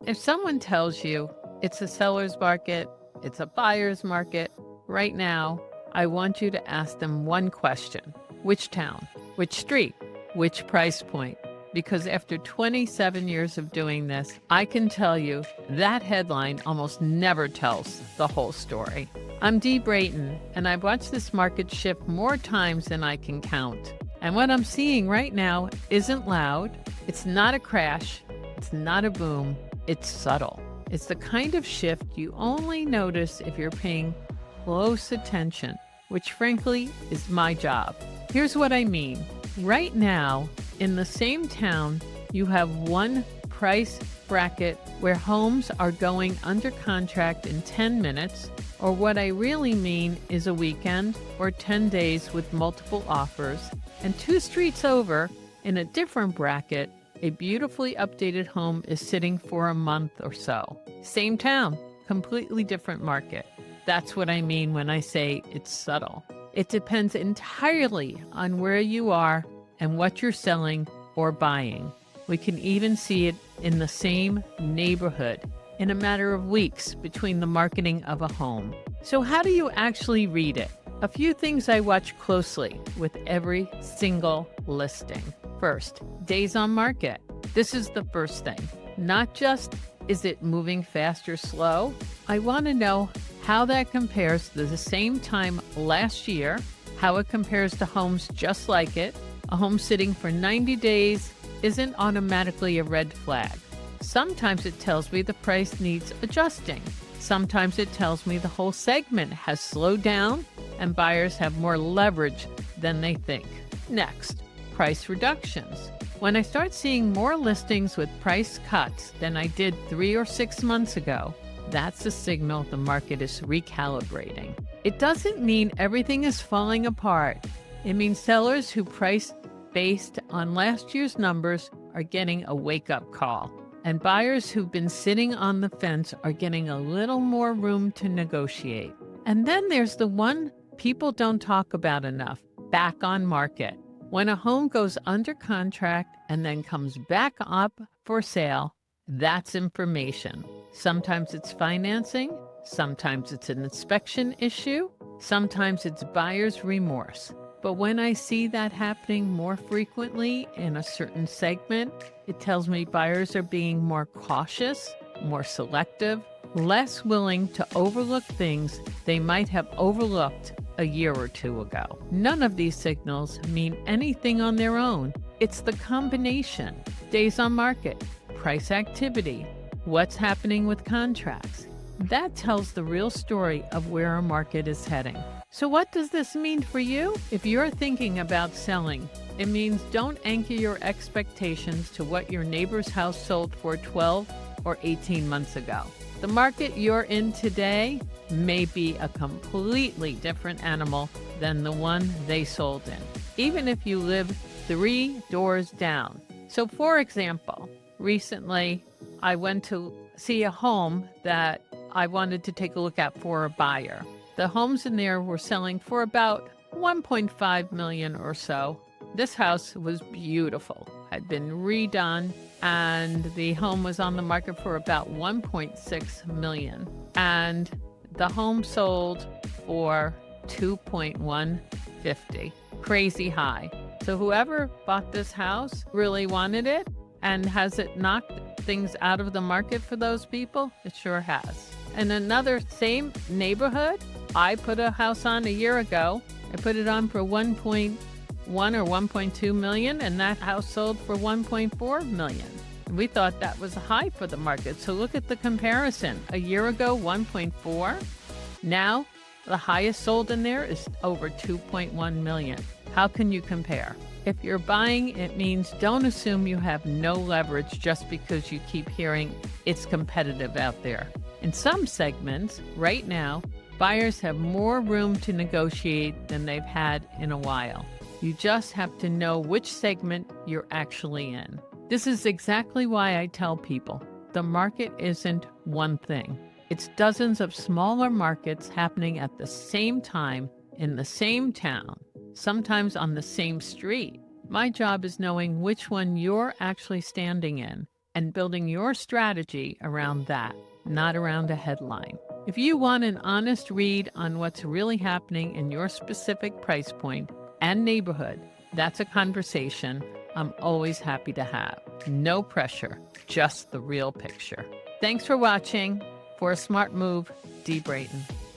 If someone tells you it's a seller's market, it's a buyer's market, right now, I want you to ask them one question. Which town? Which street? Which price point? Because after 27 years of doing this, I can tell you that headline almost never tells the whole story. I'm Dee Braaten, and I've watched this market shift more times than I can count. And what I'm seeing right now isn't loud, it's not a crash, it's not a boom, it's subtle. It's the kind of shift you only notice if you're paying close attention, which frankly is my job. Here's what I mean. Right now, in the same town, you have one price bracket where homes are going under contract in 10 minutes, or what I really mean is a weekend or 10 days with multiple offers, and 2 streets over, in a different bracket, a beautifully updated home is sitting for a month or so. Same town, completely different market. That's what I mean when I say it's subtle. It depends entirely on where you are and what you're selling or buying. We can even see it in the same neighborhood in a matter of weeks between the marketing of a home. So how do you actually read it? A few things I watch closely with every single listing. First, days on market. This is the first thing. Not just is it moving fast or slow? I want to know how that compares to the same time last year, how it compares to homes just like it. A home sitting for 90 days isn't automatically a red flag. Sometimes it tells me the price needs adjusting. Sometimes it tells me the whole segment has slowed down and buyers have more leverage than they think. Next, price reductions. When I start seeing more listings with price cuts than I did 3 or 6 months ago, that's a signal the market is recalibrating. It doesn't mean everything is falling apart. It means sellers who price based on last year's numbers are getting a wake-up call. And buyers who've been sitting on the fence are getting a little more room to negotiate. And then there's the one people don't talk about enough, back on market. When a home goes under contract and then comes back up for sale, that's information. Sometimes it's financing, sometimes it's an inspection issue, sometimes it's buyer's remorse. But when I see that happening more frequently in a certain segment, it tells me buyers are being more cautious, more selective, less willing to overlook things they might have overlooked a year or two ago. None of these signals mean anything on their own. It's the combination. Days on market, price activity, what's happening with contracts. That tells the real story of where our market is heading. So what does this mean for you? If you're thinking about selling, it means don't anchor your expectations to what your neighbor's house sold for 12 or 18 months ago. The market you're in today may be a completely different animal than the one they sold in, even if you live 3 doors down. So for example, recently I went to see a home that I wanted to take a look at for a buyer. The homes in there were selling for about 1.5 million or so. This house was beautiful, had been redone, and the home was on the market for about 1.6 million. And the home sold for 2.150. Crazy high. So whoever bought this house really wanted it. And has it knocked things out of the market for those people? It sure has. And another same neighborhood, I put a house on a year ago. I put it on for 1.1 or 1.2 million, and that house sold for 1.4 million. We thought that was high for the market. So look at the comparison. A year ago, 1.4. Now, the highest sold in there is over 2.1 million. How can you compare? If you're buying, it means don't assume you have no leverage just because you keep hearing it's competitive out there. In some segments, right now, buyers have more room to negotiate than they've had in a while. You just have to know which segment you're actually in. This is exactly why I tell people the market isn't one thing. It's dozens of smaller markets happening at the same time in the same town, sometimes on the same street. My job is knowing which one you're actually standing in and building your strategy around that, not around a headline. If you want an honest read on what's really happening in your specific price point and neighborhood, that's a conversation I'm always happy to have. No pressure, just the real picture. Thanks for watching. For a smart move, Dee Braaten.